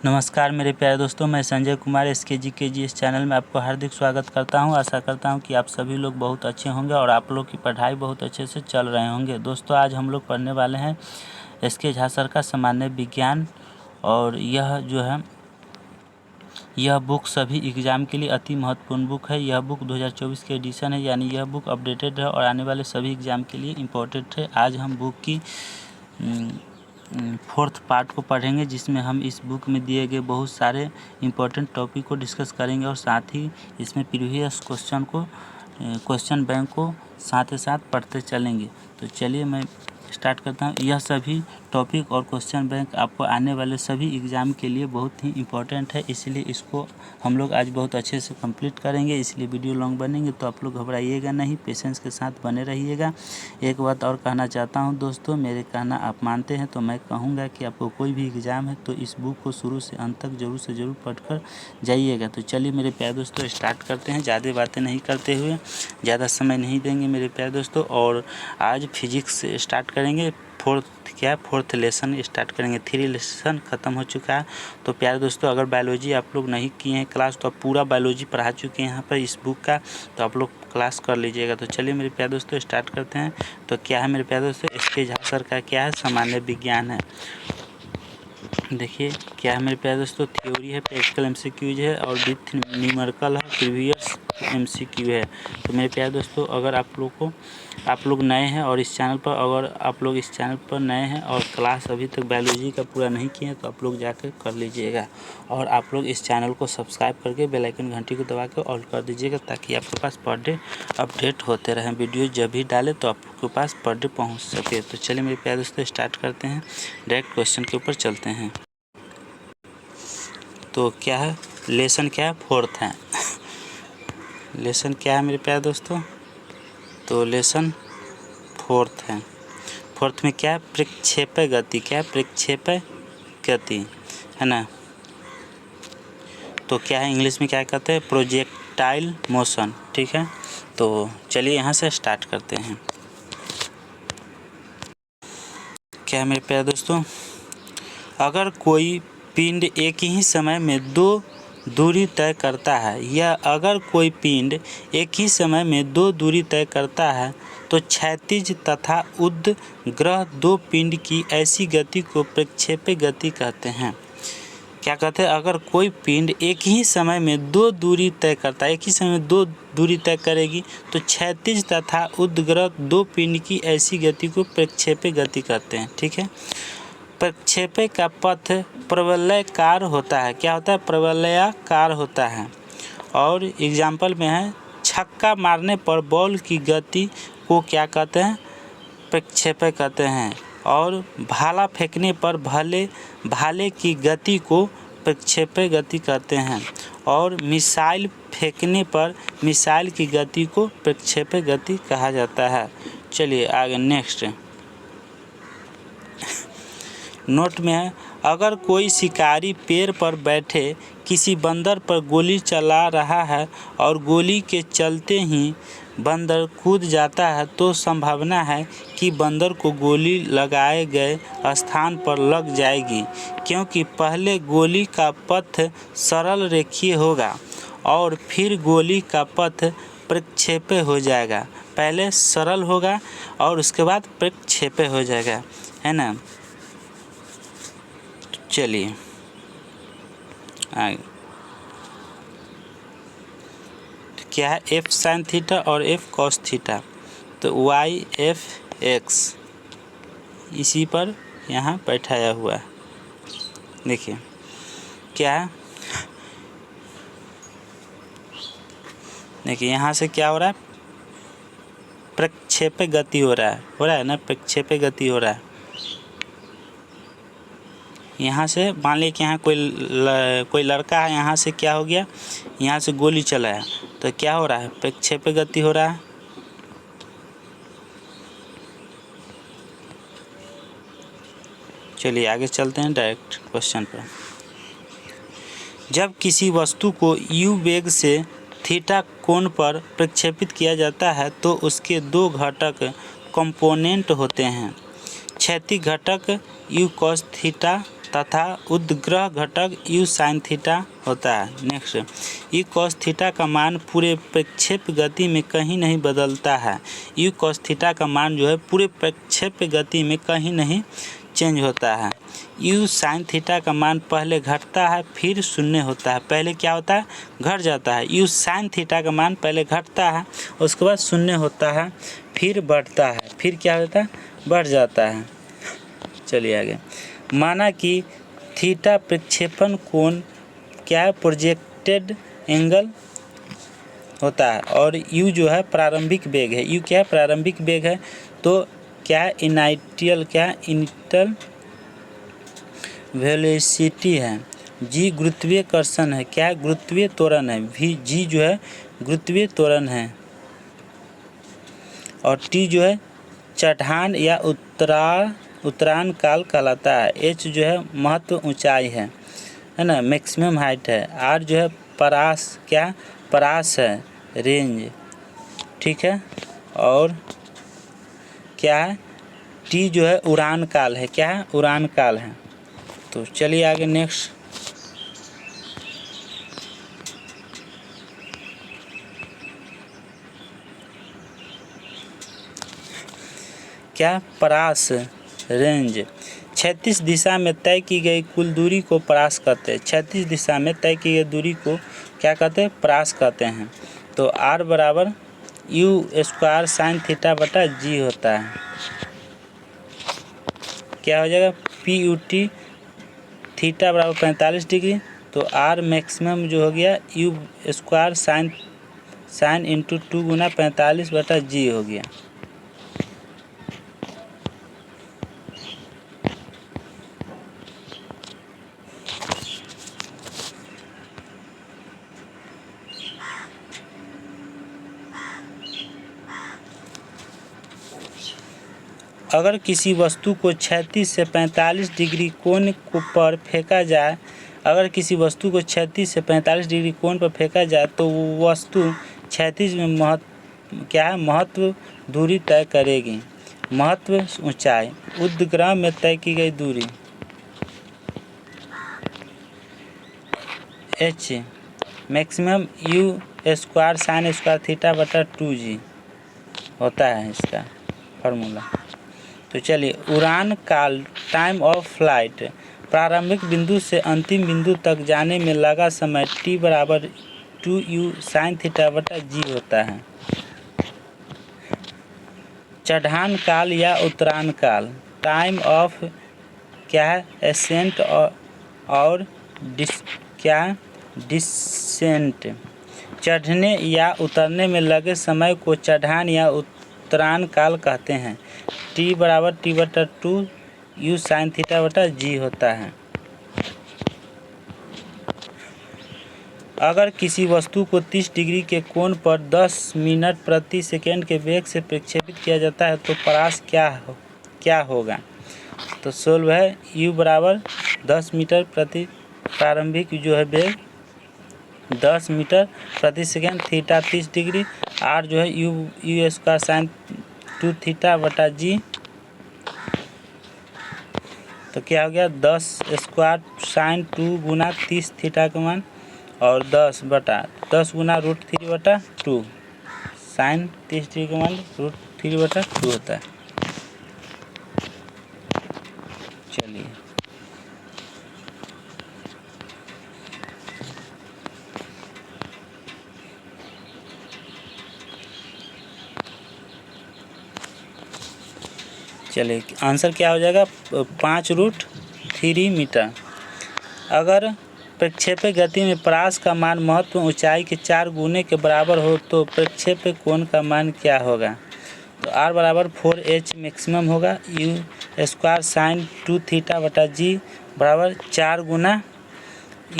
नमस्कार मेरे प्यारे दोस्तों, मैं संजय कुमार SKGKG इस चैनल में आपको हार्दिक स्वागत करता हूं। आशा करता हूं कि आप सभी लोग बहुत अच्छे होंगे और आप लोग की पढ़ाई बहुत अच्छे से चल रहे होंगे। दोस्तों, आज हम लोग पढ़ने वाले हैं SK झा सर का सामान्य विज्ञान, और यह बुक सभी एग्ज़ाम के लिए अति महत्वपूर्ण बुक है। यह बुक 2024 के एडिशन है, यानी यह बुक अपडेटेड है और आने वाले सभी एग्ज़ाम के लिए इम्पोर्टेंट है। आज हम बुक की 4th पार्ट को पढ़ेंगे, जिसमें हम इस बुक में दिए गए बहुत सारे इम्पोर्टेंट टॉपिक को डिस्कस करेंगे और साथ ही इसमें प्रीवियस क्वेश्चन बैंक को साथ ही साथ पढ़ते चलेंगे। तो चलिए मैं स्टार्ट करता हूँ। यह सभी टॉपिक और क्वेश्चन बैंक आपको आने वाले सभी एग्ज़ाम के लिए बहुत ही इम्पोर्टेंट है, इसलिए इसको हम लोग आज बहुत अच्छे से कंप्लीट करेंगे। इसलिए वीडियो लॉन्ग बनेंगे, तो आप लोग घबराइएगा नहीं, पेशेंस के साथ बने रहिएगा। एक बात और कहना चाहता हूं दोस्तों, मेरे कहना आप मानते हैं तो मैं कहूँगा कि आपको कोई भी एग्ज़ाम है तो इस बुक को शुरू से अंत तक ज़रूर से ज़रूर पढ़कर जाइएगा। तो चलिए मेरे प्यारे दोस्तों, स्टार्ट करते हैं। ज़्यादा बातें नहीं करते हुए, ज़्यादा समय नहीं देंगे मेरे प्यारे दोस्तों। और आज फिजिक्स से स्टार्ट करेंगे। फोर्थ लेसन स्टार्ट करेंगे। 3 लेसन ख़त्म हो चुका है। तो प्यारे दोस्तों, अगर बायोलॉजी आप लोग नहीं किए हैं क्लास, तो आप पूरा बायोलॉजी पढ़ा चुके हैं यहाँ पर इस बुक का, तो आप लोग क्लास कर लीजिएगा। तो चलिए मेरे प्यारे दोस्तों, स्टार्ट करते हैं। तो क्या है मेरे प्यारे दोस्तों, SK झा सर का क्या है, सामान्य विज्ञान है। देखिए क्या है मेरे प्यारे दोस्तों, थ्योरी है, प्रैक्टिकल MCQ है और विथ न्यूमेरिकल है, प्रीवियस MCQ है। तो मेरे प्यारे दोस्तों, अगर आप लोग नए हैं और इस चैनल पर नए हैं और क्लास अभी तक बायोलॉजी का पूरा नहीं किए हैं, तो आप लोग जाकर कर लीजिएगा। और आप लोग इस चैनल को सब्सक्राइब करके बेल आइकन घंटी को दबा के ऑल कर दीजिएगा, ताकि आपके पास पर डे अपडेट होते रहें। वीडियो जब भी डालें तो आपके पास पर डे पहुँच सके। तो चलिए मेरे प्यारे दोस्तों, स्टार्ट करते हैं, डायरेक्ट क्वेश्चन के ऊपर चलते हैं। तो क्या है, लेसन क्या है, 4th है। लेसन क्या है मेरे प्यारे दोस्तों, तो लेसन 4th है। 4th में क्या है, प्रक्षेपय गति। क्या है, प्रक्षेपय गति, है ना। तो क्या है, इंग्लिश में क्या कहते हैं, प्रोजेक्टाइल मोशन। ठीक है, तो चलिए यहाँ से स्टार्ट करते हैं। क्या है मेरे प्यारे दोस्तों, अगर कोई पिंड एक ही समय में 2 दूरी तय करता है, या अगर कोई पिंड एक ही समय में 2 दूरी तय करता है, तो क्षैतिज तथा ऊर्ध्वाधर 2 पिंड की ऐसी गति को प्रक्षेपी गति कहते हैं। क्या कहते हैं, अगर कोई पिंड एक ही समय में 2 दूरी तय करता है, एक ही समय में 2 दूरी तय करेगी, तो क्षैतिज तथा ऊर्ध्वाधर 2 पिंड की ऐसी गति को प्रक्षेपी गति कहते हैं। ठीक है, प्रक्षेपय का पथ प्रवलयाकार होता है। क्या होता है, प्रवलयाकार होता है। और एग्जाम्पल में है, छक्का मारने पर बॉल की गति को क्या कहते हैं, प्रक्षेपय कहते हैं। और भाला फेंकने पर भाले की गति को प्रक्षेपय गति कहते हैं। और मिसाइल फेंकने पर मिसाइल की गति को प्रक्षेपय गति कहा जाता है। चलिए आगे नेक्स्ट नोट में है, अगर कोई शिकारी पेड़ पर बैठे किसी बंदर पर गोली चला रहा है और गोली के चलते ही बंदर कूद जाता है, तो संभावना है कि बंदर को गोली लगाए गए स्थान पर लग जाएगी, क्योंकि पहले गोली का पथ सरल रेखीय होगा और फिर गोली का पथ प्रक्षेपय हो जाएगा। पहले सरल होगा और उसके बाद प्रक्षेपय हो जाएगा, है ना। चलिए आगे, तो क्या है, F sin थीटा और F cos थीटा। तो y F x इसी पर यहाँ बैठाया हुआ है। देखिए क्या है, देखिए यहाँ से क्या हो रहा है, प्रक्षेपय गति हो रहा है ना, प्रक्षेपय गति हो रहा है। यहाँ से मान लीजिए कि यहाँ कोई लड़का है, यहाँ से क्या हो गया, यहाँ से गोली चलाया, तो क्या हो रहा है, प्रक्षेपय गति हो रहा है। चलिए आगे चलते हैं डायरेक्ट क्वेश्चन पर। जब किसी वस्तु को u वेग से थीटा कोण पर प्रक्षेपित किया जाता है, तो उसके 2 घटक कंपोनेंट होते हैं। क्षैतिज घटक u cos थीटा तथा उद्ग्रह घटक यू साइन थीटा होता है। नेक्स्ट, यू कॉस थीटा का मान पूरे प्रक्षेप गति में कहीं नहीं बदलता है। यू कॉस थीटा का मान जो है पूरे प्रक्षेप गति में कहीं नहीं चेंज होता है। यू साइन थीटा का मान पहले घटता है फिर शून्य होता है। पहले क्या होता है, घट जाता है। यू साइन थीटा का मान पहले घटता है, उसके बाद शून्य होता है, फिर बढ़ता है, फिर क्या होता है, बढ़ जाता है। चलिए आगे। माना कि थीटा प्रक्षेपण कोण क्या है, प्रोजेक्टेड एंगल होता है, और यू जो है प्रारंभिक वेग है। यू क्या है, प्रारंभिक वेग है। तो क्या है, इनिशियल वेलोसिटी है। जी गुरुत्वाकर्षण है। क्या है, गुरुत्वीय त्वरण है। जी जो है गुरुत्वीय त्वरण है। और टी जो है चढ़ान या उतरान काल कहलाता है। एच जो है महत्व ऊंचाई है ना, मैक्सिमम हाइट है। आर जो है परास, क्या परास है, रेंज, ठीक है। और क्या है, टी जो है उड़ान काल है। क्या है, उड़ान काल है। तो चलिए आगे। नेक्स्ट, क्या परास, रेंज। क्षैतिज दिशा में तय की गई कुल दूरी को परास कहते हैं। क्षैतिज दिशा में तय की गई दूरी को क्या कहते हैं, परास कहते हैं। तो आर बराबर यू स्क्वायर साइन थीटा बटा जी होता है। क्या हो जाएगा, पी यू टी थीटा बराबर 45 डिग्री। तो आर मैक्सिमम जो हो गया यू स्क्वायर साइन इंटू 2 गुना 45 बटा जी हो गया। अगर किसी वस्तु को क्षैतिज से 45 डिग्री कोण पर फेंका जाए, अगर किसी वस्तु को क्षैतिज से 45 डिग्री कोण पर फेंका जाए तो वो वस्तु क्षैतिज में महत्व दूरी तय करेगी। महत्व ऊंचाई, उद्ग्रह में तय की गई दूरी H, maximum you square sine square theta बटा 2g होता है इसका फार्मूला। तो चलिए, उड़ान काल, टाइम ऑफ फ्लाइट, प्रारंभिक बिंदु से अंतिम बिंदु तक जाने में लगा समय t बराबर 2u साइन थीटा बटा जी होता है। चढ़ान काल या उतरान काल, टाइम ऑफ क्या है, एसेंट और डिसेंट, चढ़ने या उतरने में लगे समय को चढ़ान या उतरान काल कहते हैं। टी बराबर टी बटा 2 यू साइन थीटा बटा जी होता है। अगर किसी वस्तु को 30 डिग्री के कोण पर 10 मिनट प्रति सेकंड के वेग से प्रक्षेपित किया जाता है तो परास क्या होगा। तो सोल्व है, u बराबर 10 मीटर प्रति, प्रारंभिक जो है वेग 10 मीटर प्रति सेकंड, थीटा 30 डिग्री, आर जो है यू स्क्वायर साइन 2 थीटा बटा जी। तो क्या हो गया, 10 स्क्वायर साइन 2 गुना 30 थीटा का मान, और 10 बटा 10 गुना √3 बटा 2 साइन 30 डिग्री का मान √3 बटा 2 होता है। चलिए आंसर क्या हो जाएगा, 5√3 मीटर। अगर प्रक्षेपी गति में परास का मान महत्व ऊंचाई के 4 गुने के बराबर हो तो प्रक्षेपी कोण का मान क्या होगा। तो आर बराबर 4h मैक्सिमम होगा, यू स्क्वायर साइन 2 थीटा बटा जी बराबर 4 गुना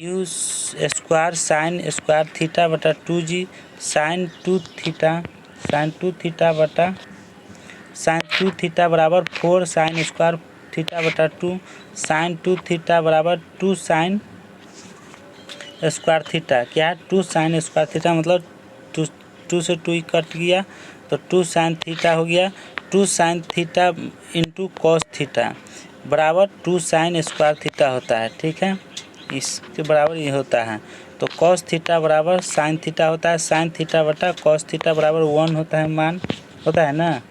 u square sine square theta बटा 2g साइन 2 थीटा बराबर 4 साइन स्क्वायर थीटा बटा 2 साइन 2 थीटा बराबर 2 साइन स्क्वायर थीटा। क्या है, 2 साइन स्क्वायर थीटा मतलब 2 से 2 कट गया तो 2 साइन थीटा हो गया। 2 sine theta into cos theta, बराबर 2 साइन स्क्वायर थीटा होता है, ठीक है, इसके बराबर ये होता है। तो कॉस थीटा बराबर साइन थीटा होता है, साइन थीटा बटा कॉस थीटा बराबर 1 होता है, मान होता है ना।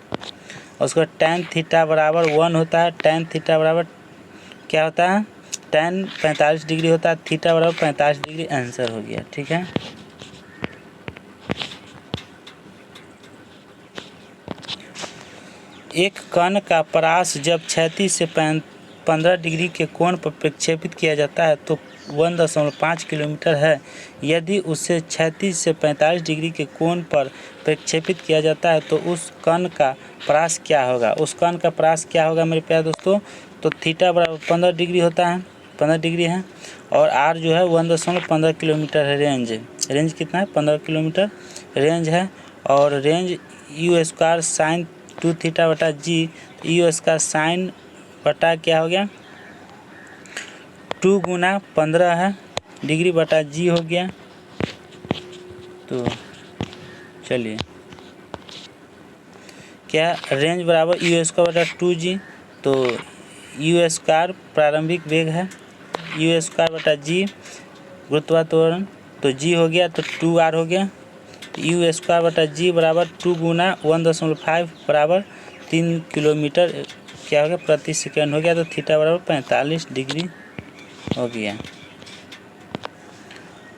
उसको टैन थीटा बराबर 1 होता है, टैन थीटा बराबर क्या होता है, टैन 45 डिग्री होता है, थीटा बराबर 45 डिग्री, आंसर हो गया, ठीक है। एक कण का परास जब क्षैतिज से 15 डिग्री के कोण पर प्रक्षेपित किया जाता है तो 1.5 किलोमीटर है। यदि उसे क्षैतिज से 45 डिग्री के कोण पर प्रक्षेपित किया जाता है तो उस कण का परास क्या होगा। उस कण का परास क्या होगा मेरे प्यारे दोस्तों। तो थीटा बराबर 15 डिग्री होता है, 15 डिग्री है, और आर जो है 1.15 किलोमीटर है। रेंज कितना है, 15 किलोमीटर रेंज है। और range you square sign 2 theta बटा जी, यू स्क्वायर साइन बटा क्या हो गया 2 गुना 15 है डिग्री बटा जी हो गया। तो चलिए क्या रेंज बराबर यू स्क्वायर बटा 2g, तो यू स्क्वायर प्रारंभिक वेग है, यू स्क्वायर बटा जी गुरुत्वाकर्षण, तो जी हो गया तो 2r हो गया। यू स्क्वायर बटा जी बराबर 2 गुना 1.5 बराबर 3 किलोमीटर क्या हो गया प्रति सेकेंड हो गया। तो थीटा बराबर 45 डिग्री हो गया।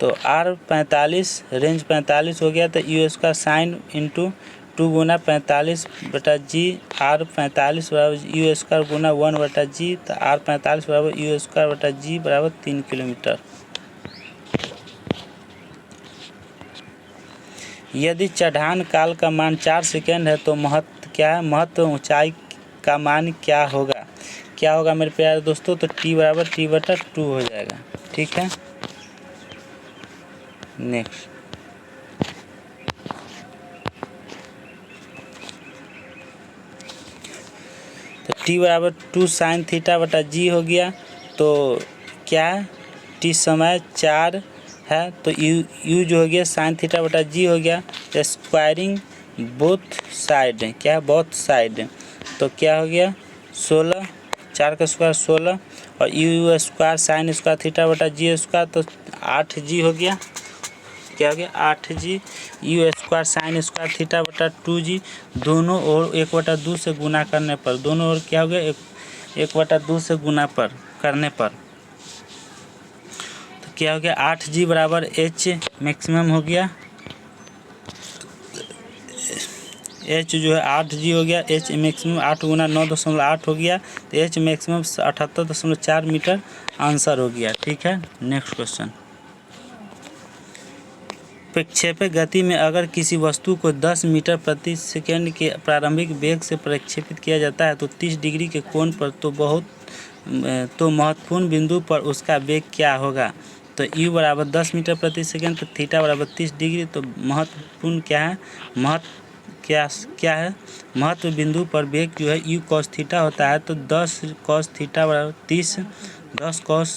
तो आर 45 रेंज 45 हो गया। तो यू स्क्वायर साइन इंटू 2 गुना 45 बटा जी, आर 45 बराबर यू स्क्वायर गुना 1 बटा जी, तो आर 45 बराबर यू स्क्वायर बटा जी बराबर 3 किलोमीटर। यदि चढ़ान काल का मान 4 सेकेंड है तो महत्व क्या है, महत्व ऊंचाई का मान क्या होगा। क्या होगा मेरे प्यारे दोस्तों, तो टी बराबर टी बटा 2 हो जाएगा, ठीक है। नेक्स्ट तो टी बराबर 2 साइन थीटा बटा जी हो गया। तो क्या है, टी समय 4 है, तो यू जो हो गया साइन थीटा बटा जी हो गया। स्क्वायरिंग बोथ साइड, क्या है बोथ साइड, तो क्या हो गया 16, 4 का स्क्वायर 16, और you square sine square theta बटा जी स्क्वायर, तो 8g हो गया। क्या हो गया 8g, you square sine square theta बटा 2g, दोनों ओर 1/2 से गुना करने पर, दोनों ओर क्या हो गया 1/2 से गुना पर करने पर, तो क्या हो गया 8g बराबर h मैक्सिमम हो गया। एच जो है 8g हो गया, एच मैक्सिमम 8 गुना 9.8 हो गया, तो एच मैक्सिमम 78.4 मीटर आंसर हो गया, ठीक है। नेक्स्ट क्वेश्चन, प्रक्षेपक गति में अगर किसी वस्तु को 10 मीटर प्रति सेकंड के प्रारंभिक वेग से प्रक्षेपित किया जाता है तो 30 डिग्री के कोण पर तो महत्वपूर्ण बिंदु पर उसका वेग क्या होगा। तो u बराबर 10 मीटर प्रति सेकंड, तो थीटा बराबर 30 डिग्री, तो महत्वपूर्ण क्या है, क्या है महत्व बिंदु पर वेग जो है u cos थीटा होता है। तो 10 cos थीटा बराबर 30, 10 cos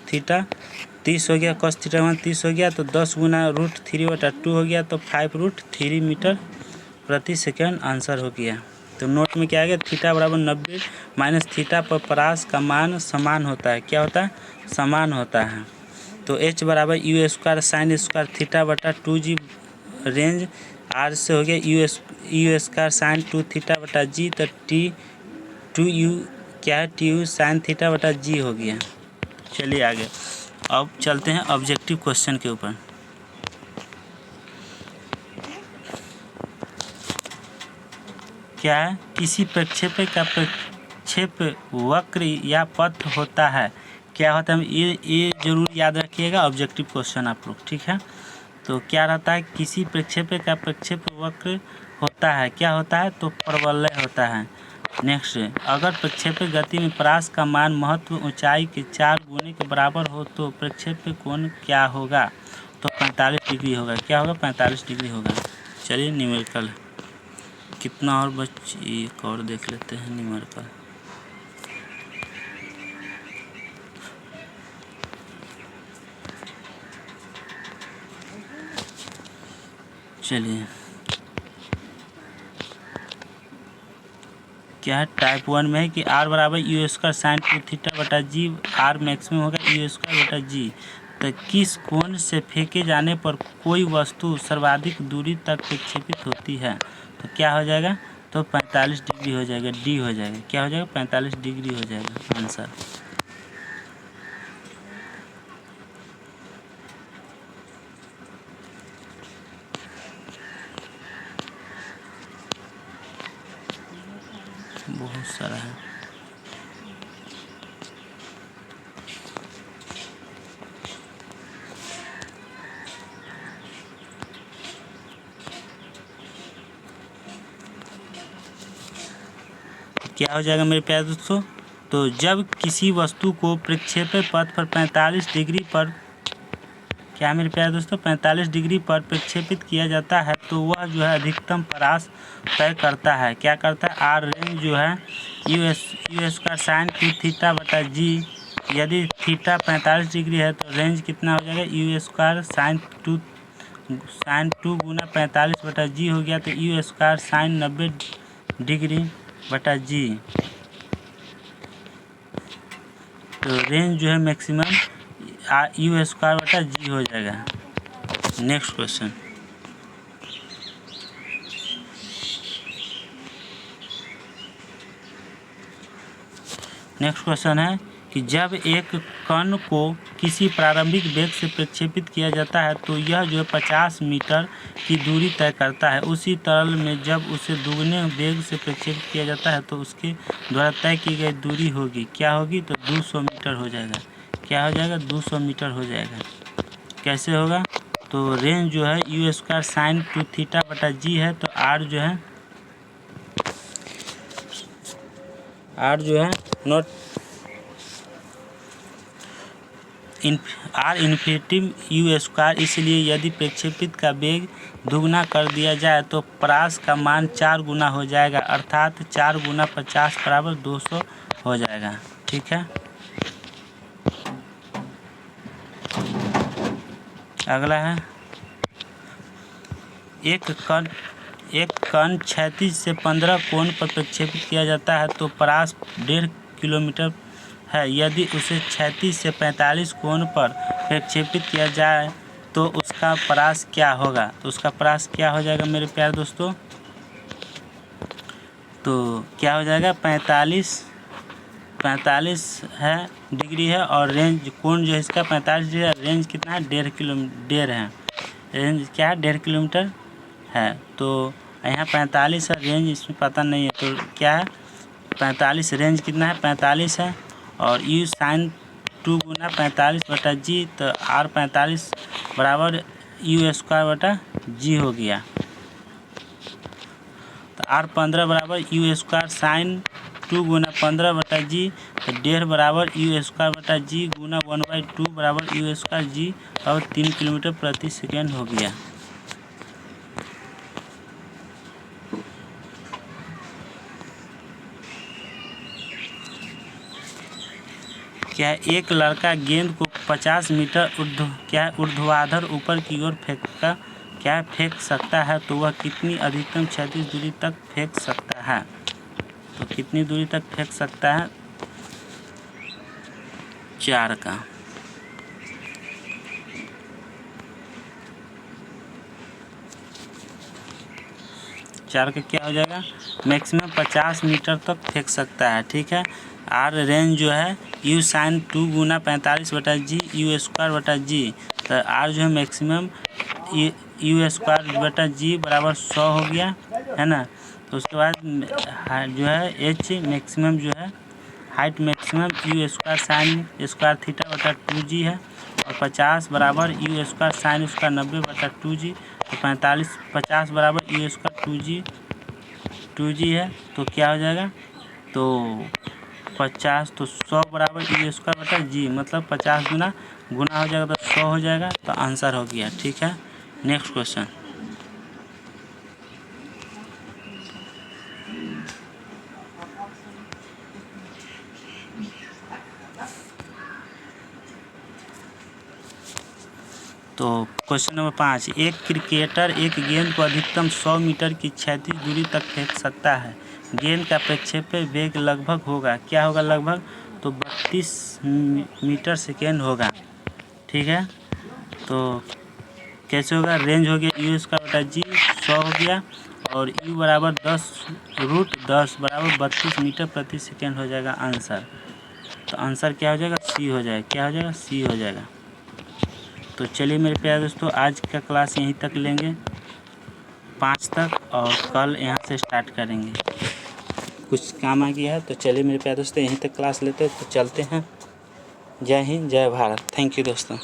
थीटा 30 हो गया, cos थीटा 30 हो गया, तो 10 गुना √3/2 हो गया, तो 5√3 मीटर प्रति सेकंड आंसर हो गया। तो नोट में क्या आ गया, थीटा बराबर 90 माइनस थीटा पर परास का मान समान होता है, क्या होता है समान होता है। तो h बराबर you square sine square theta बटा 2g, रेंज आर से हो गया यू स्क्वायर साइन 2 थीटा बटा जी, तो टी 2u क्या है टी यू साइन थीटा बटा जी हो गया। चलिए आगे, अब चलते हैं ऑब्जेक्टिव क्वेश्चन के ऊपर। क्या है, किसी प्रक्षेपक का प्रक्षेप वक्र या पथ होता है, क्या होता है ये जरूर याद रखिएगा, ऑब्जेक्टिव क्वेश्चन आप लोग, ठीक है। तो क्या रहता है, किसी प्रक्षेपक का प्रक्षेप वक्र होता है, क्या होता है, तो परवलय होता है। नेक्स्ट, अगर प्रक्षेपक गति में परास का मान महत्व ऊंचाई के 4 गुने के बराबर हो तो प्रक्षेपक कोण क्या होगा, तो 45 डिग्री होगा, क्या होगा 45 डिग्री होगा। चलिए न्यूमेरिकल कितना और एक और देख लेते हैं न्यूमेरिकल। चलिए क्या है टाइप 1 में है कि आर बराबर यू स्क्वायर साइन 2 थीटा बटा जी, आर मैक्सिमम होगा यू स्क्वायर बटा जी। तो किस कोण से फेंके जाने पर कोई वस्तु सर्वाधिक दूरी तक प्रक्षेपित होती है? तो क्या हो जाएगा? तो 45 डिग्री हो जाएगा, डी हो जाएगा। क्या हो जाएगा? 45 डिग्री हो जाएगा आंसर। बहुत सारा है। क्या हो जाएगा मेरे प्यारे दोस्तों? तो जब किसी वस्तु को प्रक्षेपण पथ पर 45 डिग्री पर, क्या मेरे प्यारे दोस्तों, 45 डिग्री पर प्रक्षेपित किया जाता है तो वह जो है अधिकतम परास तय करता है। क्या करता है? आर रेंज जो है यू स्क्वायर साइन 2 थीटा बटा जी। यदि थीटा 45 डिग्री है तो रेंज कितना हो जाएगा? यू स्क्वायर साइन 2 गुना 45 बटा जी हो गया, तो यू स्क्वायर साइन 90 डिग्री बटा जी। तो रेंज जो है मैक्सिमम यू स्क्वायर बटा जी हो जाएगा। नेक्स्ट क्वेश्चन, है कि जब एक कण को किसी प्रारंभिक वेग से प्रक्षेपित किया जाता है तो यह जो है 50 मीटर की दूरी तय करता है। उसी तरल में जब उसे दुगने वेग से प्रक्षेपित किया जाता है तो उसके द्वारा तय की गई दूरी होगी, क्या होगी? तो 200 मीटर हो जाएगा। क्या हो जाएगा? 200 मीटर हो जाएगा। कैसे होगा? तो रेंज जो है यू स्क्वायर साइन 2 थीटा बटा जी है, तो आर जो है not R infinity U square, इसलिए यदि प्रक्षेपित का वेग दुगना कर दिया जाए तो परास का मान 4 गुना हो जाएगा, अर्थात 4 गुना 50 बराबर 200 हो जाएगा। ठीक है, अगला है एक कण क्षैतिज से 15 कोण पर प्रक्षेपित किया जाता है तो परास 1.5 किलोमीटर है। यदि उसे क्षैतिज से 45 कोण पर प्रक्षेपित किया जाए तो उसका परास क्या होगा? तो उसका परास क्या हो जाएगा मेरे प्यारे दोस्तों? तो क्या हो जाएगा? 45 है डिग्री है और रेंज कोण जो है इसका 45 डिग्री है। रेंज कितना है? 1.5 है। रेंज क्या है? 1.5 किलोमीटर है। तो यहाँ 45 है, रेंज इसमें पता नहीं है, तो क्या है? 45 रेंज कितना है? 45 है और यू साइन 2 गुना 45 बटा जी, तो आर 45 बराबर यू स्क्वायर बटा जी हो गया। तो आर 15 बराबर यू स्क्वायर साइन 2 गुना 15 बटा जी, तो 1.5 बराबर यू स्क्वायर बटा जी गुना 1/2 बराबर यू स्क्वायर जी और 3 किलोमीटर प्रति सेकेंड हो गया। क्या एक लड़का गेंद को 50 मीटर ऊर्ध्वाधर ऊपर की ओर फेंक सकता है तो वह कितनी अधिकतम क्षैतिज दूरी तक फेंक सकता है? तो कितनी दूरी तक फेंक सकता है? 4 का। क्या हो जाएगा? मैक्सिमम 50 मीटर तक फेंक सकता है। ठीक है, आर रेंज जो है यू साइन 2 गुना 45 बटा जी यू स्क्वायर बटा जी, तो आर जो है मैक्सिमम यू स्क्वायर बटा जी बराबर 100 हो गया, है ना। तो उसके बाद जो है एच मैक्सिमम जो है height maximum you square sine square theta बटा 2g है और 50 बराबर यू स्क्वायर साइन स्क्वायर 90 बटा 2g, तो 50 बराबर यू स्क्वायर 2g है। तो क्या हो जाएगा? तो 50 तो 100 बराबर यू स्क्वायर बटा जी, मतलब 50 गुना हो जाएगा तो 100 हो जाएगा, तो आंसर हो गया। ठीक है, नेक्स्ट क्वेश्चन, तो क्वेश्चन नंबर 5, एक क्रिकेटर एक गेंद को अधिकतम 100 मीटर की क्षैतिज दूरी तक फेंक सकता है। गेंद का प्रक्षेप्य वेग लगभग होगा, क्या होगा लगभग, तो 32 मीटर सेकेंड होगा। ठीक है, तो कैसे होगा, रेंज हो गया यू स्क्वायर बटा जी 100 हो गया, और यू बराबर 10√10 बराबर 32 मीटर प्रति सेकेंड हो जाएगा आंसर। तो आंसर क्या हो जाएगा, सी हो जाएगा, क्या हो जाएगा, सी हो जाएगा। तो चलिए मेरे प्यारे दोस्तों, आज का क्लास यहीं तक लेंगे 5 तक, और कल यहाँ से स्टार्ट करेंगे। कुछ काम आ गया है, तो चलिए मेरे प्यारे दोस्तों यहीं तक क्लास लेते हैं, तो चलते हैं। जय हिंद, जय भारत। थैंक यू दोस्तों।